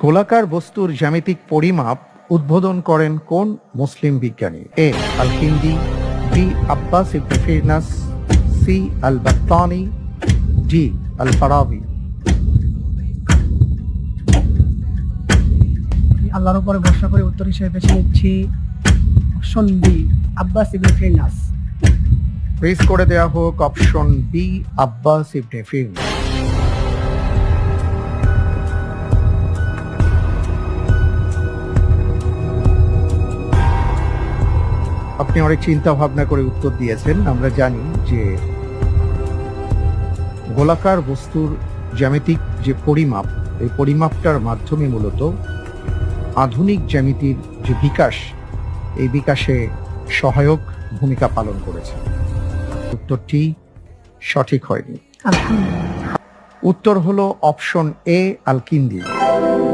গোলাকার বস্তুর জ্যামিতিক পরিমাপ উদ্বোধন করেন কোন মুসলিম বিজ্ঞানী? এ আল কিন্দি, বি আব্বাস ইবনে ফিরনাস, সি আল বাত্তানি, ডি আল ফারাবি। আল্লাহর উপরে ভরসা করে উত্তর হিসেবে বেছে নিচ্ছি অপশন বি, আব্বাস ইবনে ফিরনাস। ফ্রিজ করে দেয়া হোক অপশন বি, আব্বাস ইবনে ফিরনাস। আপনি অনেক চিন্তা ভাবনা করে উত্তর দিয়েছেন। আমরা জানি যে গোলাকার বস্তুর জ্যামিতিক যে পরিমাপ, এই পরিমাপটার মাধ্যমে মূলত আধুনিক জ্যামিতির যে বিকাশ, এই বিকাশে সহায়ক ভূমিকা পালন করেছে। উত্তরটি সঠিক হয়নি। আলহামদুলিল্লাহ। উত্তর হলো অপশন এ, আল কিন্দি।